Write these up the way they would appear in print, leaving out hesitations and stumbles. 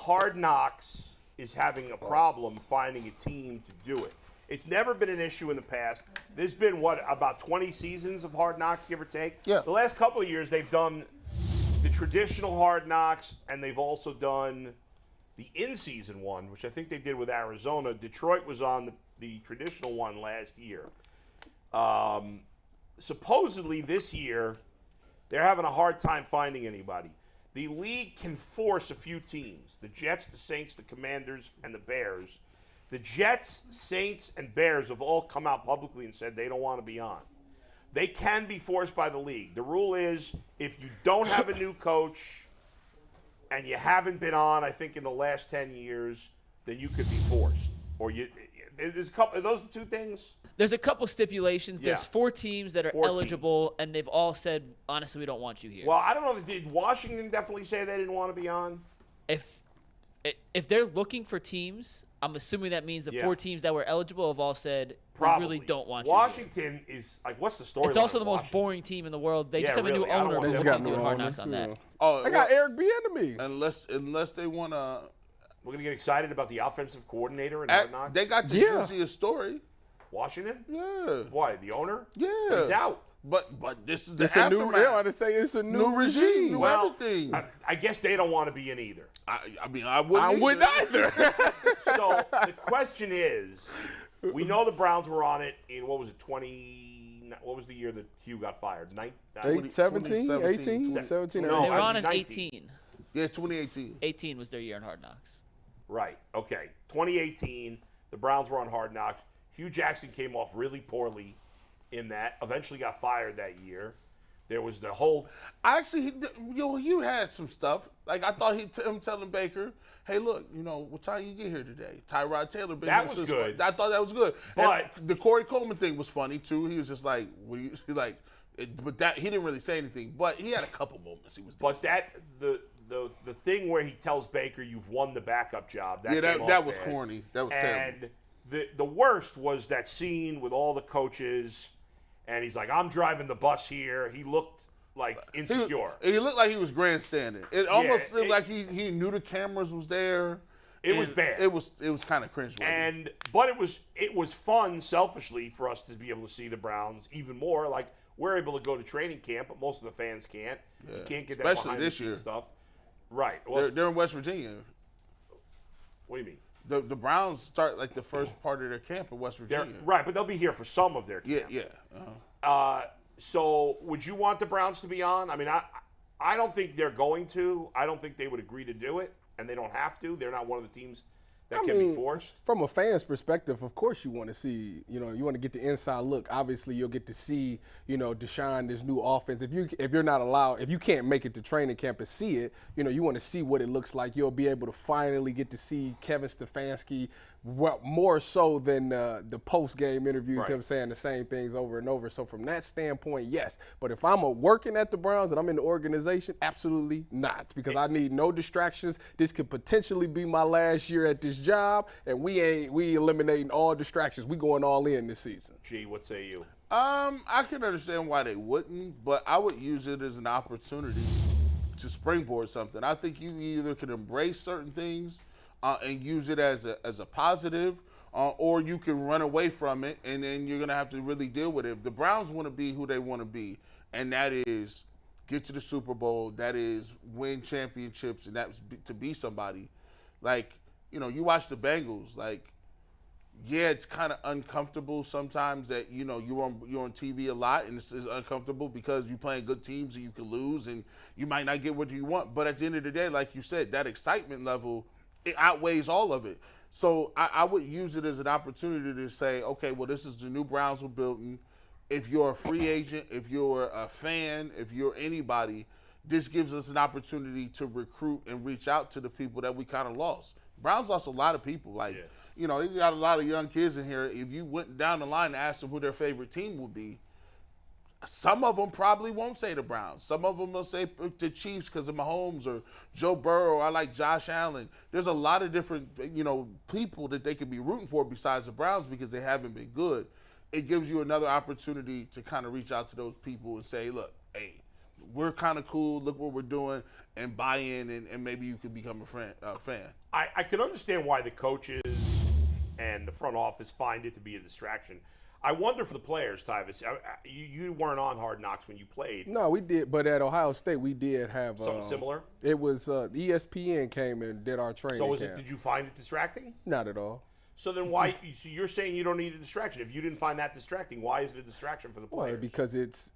Hard Knocks is having a problem finding a team to do it. It's never been an issue in the past. There's been, about 20 seasons of Hard Knocks, give or take? Yeah. The last couple of years, they've done the traditional Hard Knocks, and they've also done the in-season one, which I think they did with Arizona. Detroit was on the traditional one last year. Supposedly this year, they're having a hard time finding anybody. The league can force a few teams, the Jets, the Saints, the Commanders, and the Bears. The Jets, Saints, and Bears have all come out publicly and said they don't want to be on. They can be forced by the league. The rule is if you don't have a new coach and you haven't been on, I think, in the last 10 years, then you could be forced. Or there's a couple. Are those the two things? There's a couple stipulations. Yeah. There's 4 teams that are eligible, and they've all said, honestly, we don't want you here. Well, I don't know. Did Washington definitely say they didn't want to be on? If they're looking for teams, I'm assuming that means the 4 teams that were eligible have all said, Probably. we really don't want Washington is, like, what's the story? It's also the most boring team in the world. They just have a new owner. They just got doing Hard Knocks on that. Oh, I got Eric Bieniemy. Unless they want to. We're going to get excited about the offensive coordinator in Hard Knocks? They got the juiciest story. Washington? Yeah. Why? The owner? Yeah. But he's out. But this is the It's a new. aftermath. Yeah, I say it's a new regime. New everything. I guess they don't want to be in either. I mean, I wouldn't either. So the question is, we know the Browns were on it in, what was it, what was the year that Hugh got fired? 17, 18, 17, No, They were on in 19. 18. Yeah, 2018. 18 was their year in Hard Knocks. Right, okay. 2018, the Browns were on Hard Knocks. Hugh Jackson came off really poorly in that, eventually got fired that year. There was the whole... You had some stuff. Like, I thought him telling Baker, hey, look, what time you get here today? Tyrod Taylor. That was good. I thought that was good. But and the Corey Coleman thing was funny, too. He was just like, but that he didn't really say anything. But he had a couple moments. He was. But the thing where he tells Baker, you've won the backup job. That was corny. That was terrible. And the worst was that scene with all the coaches, and he's like, I'm driving the bus here. He looked like insecure. He looked like he was grandstanding. It almost looked like he knew the cameras was there. It was bad. It was kind of cringeworthy. But it was fun, selfishly, for us to be able to see the Browns even more. Like, we're able to go to training camp, but most of the fans can't. Yeah. You can't get that especially behind this the year stuff. Right. Well, they're in West Virginia. What do you mean? The Browns start like the first part of their camp in West Virginia. Right, but they'll be here for some of their camp. Yeah. So would you want the Browns to be on? I mean, I don't think they're going to. I don't think they would agree to do it, and they don't have to. They're not one of the teams that can be forced. From a fan's perspective, of course you want to see, you want to get the inside look. Obviously, you'll get to see, Deshaun, this new offense. If you're not allowed, if you can't make it to training camp and see it, you want to see what it looks like. You'll be able to finally get to see Kevin Stefanski more so than the post-game interviews, right. Him saying the same things over and over. So from that standpoint, yes. But if I'm working at the Browns and I'm in the organization, absolutely not, because I need no distractions. This could potentially be my last year at this job, and we eliminating all distractions. We going all in this season. Gee, what say you? I can understand why they wouldn't, but I would use it as an opportunity to springboard something. I think you either can embrace certain things and use it as a positive, or you can run away from it, and then you're going to have to really deal with it. If the Browns want to be who they want to be, and that is get to the Super Bowl, that is win championships, and that's to be somebody. Like, you watch the Bengals, like, yeah, it's kind of uncomfortable sometimes that, you're on TV a lot, and it's uncomfortable because you're playing good teams and you can lose and you might not get what you want. But at the end of the day, like you said, that excitement level, it outweighs all of it. So I would use it as an opportunity to say, okay, well, this is the new Browns we're building. If you're a free agent, if you're a fan, if you're anybody, this gives us an opportunity to recruit and reach out to the people that we kind of lost. Browns lost a lot of people. Like, they got a lot of young kids in here. If you went down the line and asked them who their favorite team would be, some of them probably won't say the Browns. Some of them will say the Chiefs because of Mahomes or Joe Burrow. I like Josh Allen. There's a lot of different, people that they could be rooting for besides the Browns because they haven't been good. It gives you another opportunity to kind of reach out to those people and say, look, hey, we're kind of cool. Look what we're doing, and buy in, and maybe you could become a fan. I can understand why the coaches and the front office find it to be a distraction. I wonder for the players, Tyvis. You weren't on Hard Knocks when you played. No, we did, but at Ohio State we did have Something similar? It was ESPN came and did our training. So camp. did you find it distracting? Not at all. So then why? So you're saying you don't need a distraction. If you didn't find that distracting, why is it a distraction for the players? Well, because it's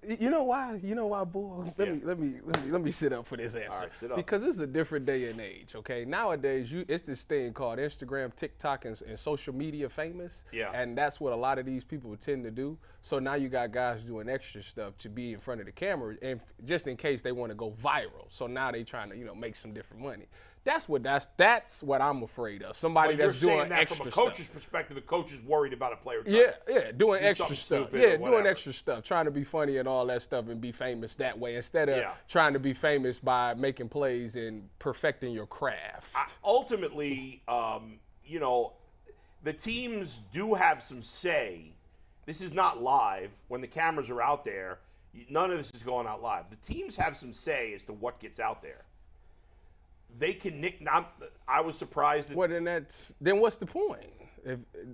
you know why, boy. Let me sit up for this answer. All right, sit up. Because it's a different day and age. Okay, nowadays it's this thing called Instagram, TikTok, and social media famous. Yeah. And that's what a lot of these people tend to do. So now you got guys doing extra stuff to be in front of the camera, and just in case they want to go viral. So now they trying to make some different money. That's what I'm afraid of. Somebody But that's doing you're saying that extra from a stuff. coach's perspective, the coach is worried about a player. Yeah, doing do extra something stuff. stupid Yeah, or doing whatever. extra stuff, trying to be funny and all that stuff and be famous that way instead of Yeah. trying to be famous by making plays and perfecting your craft. Ultimately, the teams do have some say. This is not live. When the cameras are out there, none of this is going out live. The teams have some say as to what gets out there. They can nick. I was surprised. Well, then what's the point?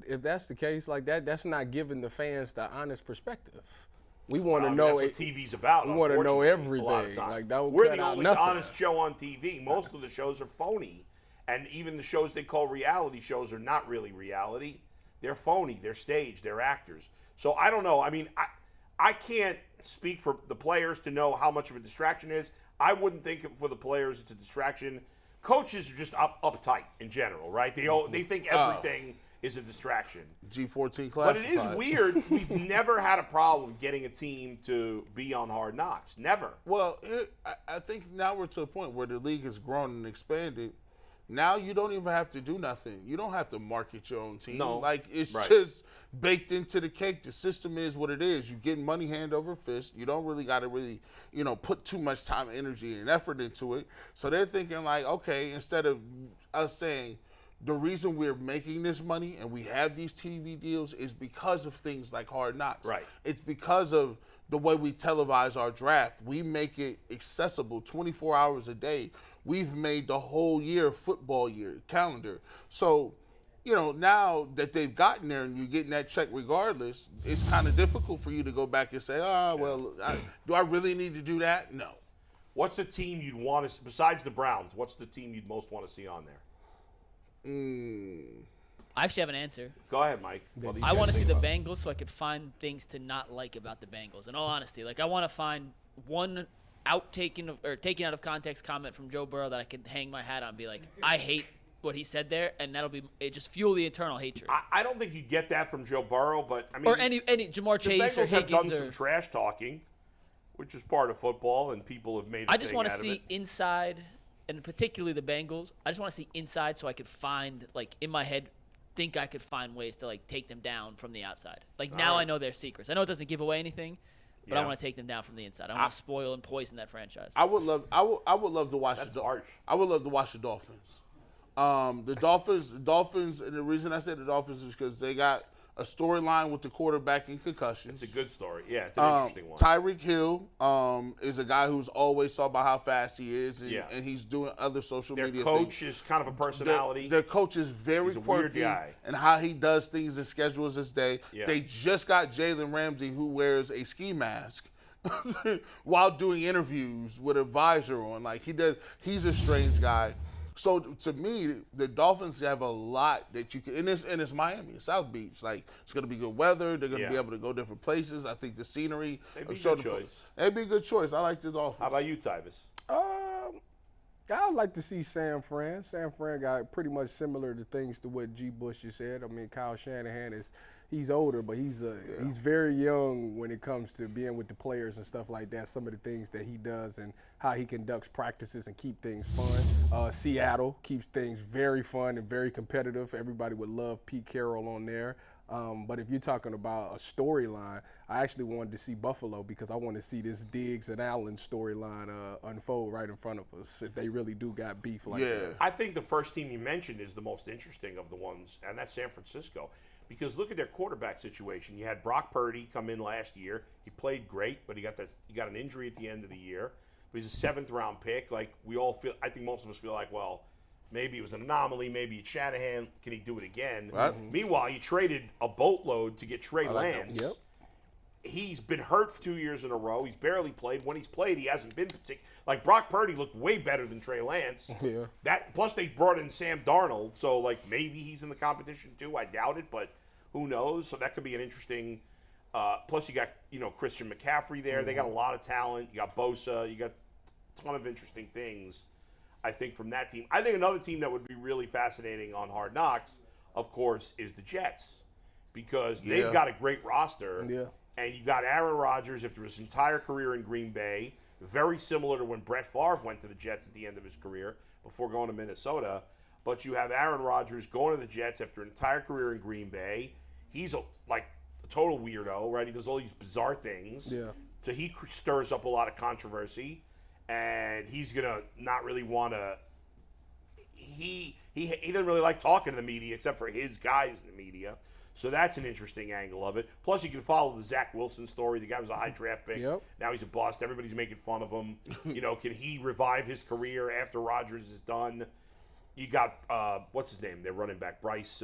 If that's the case, like that's not giving the fans the honest perspective. We want to know. That's what TV's about. We want to know unfortunately, a lot of everything. time. Like that would We're cut the out only nothing. honest show on TV. Most of the shows are phony, and even the shows they call reality shows are not really reality. They're phony. They're staged. They're actors. So I don't know. I mean, I can't speak for the players to know how much of a distraction it is. I wouldn't think for the players it's a distraction. Coaches are just uptight in general, right? They think everything is a distraction. G14 class. But it is weird. We've never had a problem getting a team to be on Hard Knocks. Never. Well, I think now we're to a point where the league has grown and expanded. Now you don't even have to do nothing. You don't have to market your own team. No. Like, it's Right. just baked into the cake. The system is what it is. You get money hand over fist. You don't really got to put too much time, energy, and effort into it. So they're thinking like, okay, instead of us saying the reason we're making this money and we have these TV deals is because of things like Hard Knocks. Right. It's because of the way we televise our draft. We make it accessible 24 hours a day. We've made the whole year football year calendar. So, now that they've gotten there and you're getting that check regardless, it's kind of difficult for you to go back and say, do I really need to do that? No. What's the team you'd want to, besides the Browns, what's the team you'd most want to see on there? I actually have an answer. Go ahead, Mike. I want to see the Bengals so I could find things to not like about the Bengals. In all honesty, like I want to find one taken out of context comment from Joe Burrow that I could hang my hat on and be like, I hate what he said there, and it just fuel the internal hatred. I don't think you get that from Joe Burrow, but I mean, or any Jamar Chase the or Bengals have done Higgins. some trash talking, which is part of football, and people have made. I just want to see inside, and particularly the Bengals. I just want to see inside so I could find, like, in my head, think I could find ways to, like, take them down from the outside. Like, now right. I know their secrets. I know it doesn't give away anything, but Yeah. I want to take them down from the inside. I want to spoil and poison that franchise. I would love to watch That's harsh. I would love to watch the Dolphins. The Dolphins, and the reason I said the Dolphins is because they got a storyline with the quarterback in concussions. It's a good story. Yeah, it's an interesting one. Tyreek Hill is a guy who's always talked about how fast he is, and, Yeah. and he's doing other social Their media coach things. is kind of a personality. Their coach is very He's a quirky, weird guy. and how he does things and schedules his day. Yeah. They just got Jalen Ramsey, who wears a ski mask while doing interviews with a visor on. Like, he's a strange guy. So to me, the Dolphins have a lot that you can, and it's Miami, it's South Beach. Like, it's going to be good weather. They're going to be Yeah. able to go different places. I think the scenery. They'd be a good choice. They'd be a good choice. I like the Dolphins. How about you, Tyvis? I'd like to see San Fran. San Fran got pretty much similar to things to what G. Bush just said. I mean, Kyle Shanahan he's older, but he's very young when it comes to being with the players and stuff like that. Some of the things that he does and how he conducts practices and keep things fun. Seattle keeps things very fun and very competitive. Everybody would love Pete Carroll on there. But if you're talking about a storyline, I actually wanted to see Buffalo because I want to see this Diggs and Allen storyline unfold right in front of us if they really do got beef like that. I think the first team you mentioned is the most interesting of the ones, and that's San Francisco. Because look at their quarterback situation. You had Brock Purdy come in last year. He played great, but he got an injury at the end of the year. But he's a 7th-round pick. Like, we all feel – I think most of us feel like, well, maybe it was an anomaly. Maybe it's Shanahan. Can he do it again? Right. Meanwhile, you traded a boatload to get Trey Lance. Yep. He's been hurt for 2 years in a row. He's barely played. When he's played, he hasn't been particular. Like, Brock Purdy looked way better than Trey Lance. Yeah. Plus, they brought in Sam Darnold, so, like, maybe he's in the competition too. I doubt it, but who knows? So that could be an interesting plus, you got, Christian McCaffrey there. They got a lot of talent. You got Bosa. You got a ton of interesting things, I think, from that team. I think another team that would be really fascinating on Hard Knocks, of course, is the Jets, because they've got a great roster. Yeah. And you got Aaron Rodgers after his entire career in Green Bay, very similar to when Brett Favre went to the Jets at the end of his career before going to Minnesota. But you have Aaron Rodgers going to the Jets after an entire career in Green Bay. He's a total weirdo, right? He does all these bizarre things. Yeah. So he stirs up a lot of controversy, and he's gonna not really want to. He doesn't really like talking to the media except for his guys in the media. So that's an interesting angle of it. Plus, you can follow the Zach Wilson story. The guy was a high draft pick. Yep. Now he's a bust. Everybody's making fun of him. Can he revive his career after Rodgers is done? You got, what's his name? Their running back, Breece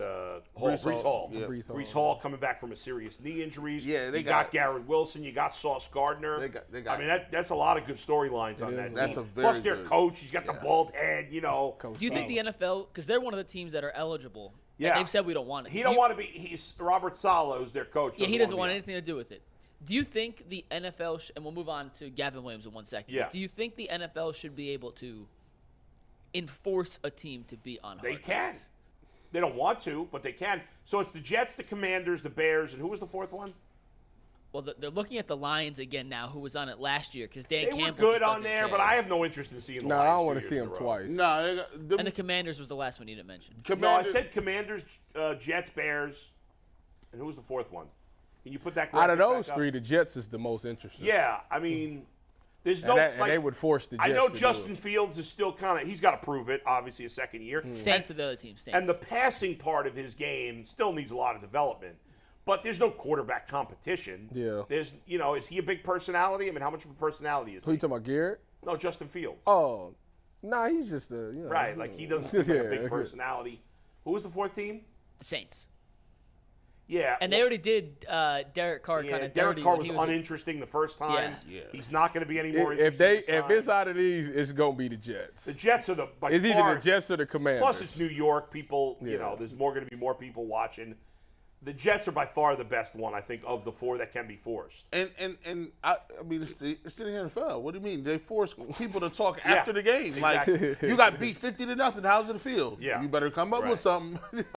Hall. Yeah. Breece Hall coming back from a serious knee injuries. Yeah, you got Garrett Wilson. You got Sauce Gardner. They got I mean, that's a lot of good storylines on that team. That's a very Plus, their good- coach, he's got the bald head, Coach Do you think the NFL, because they're one of the teams that are eligible, Yeah. and they've said we don't want it. He don't want to be. He's Robert Salo's their coach. Yeah, he doesn't want to be anything to do with it. Do you think the NFL, and we'll move on to Gavin Williams in 1 second. Yeah. Do you think the NFL should be able to enforce a team to be on? They Hard can. Knocks? They don't want to, but they can. So it's the Jets, the Commanders, the Bears, and who was the fourth one? Well, they're looking at the Lions again now, who was on it last year, because Dan They Campbell were good just on doesn't there, care. but I have no interest in seeing the No, Lions. I don't want to 2 see years him in a row. twice. No, they got, them, And the Commanders was the last one you didn't mention. No, I said Commanders, Jets, Bears, and who was the fourth one? Can you put that Out of graphic those back up? three, the Jets is the most interesting. Yeah, I mean, there's And, no. and they would force the Jets I know to do Justin it. Fields is still kind of. He's got to prove it. Obviously, a second year. Saints are the other team. Saints. And the passing part of his game still needs a lot of development. But there's no quarterback competition. Yeah. There's, is he a big personality? I mean, how much of a personality is Who he? you talking about, Garrett? No, Justin Fields. Oh, nah, he's just a Right, like he doesn't seem like a Yeah, big okay. personality. Who was the fourth team? the Saints. Yeah. And they already did Derek Carr kind of Derek dirty. Carr when was he uninteresting the first time. Yeah. He's not going to be any more If interesting. if it's out of these, it's gonna be the Jets. the Jets are by It's far, either the Jets or the Commanders. Plus, it's New York. People, Yeah. there's going to be more people watching. The Jets are by far the best one, I think, of the four that can be forced. and I mean, it's the NFL. What do you mean? They force people to talk after the game. exactly. Like, you got beat 50-0. How's it feel? Yeah. You better come up Right. with something.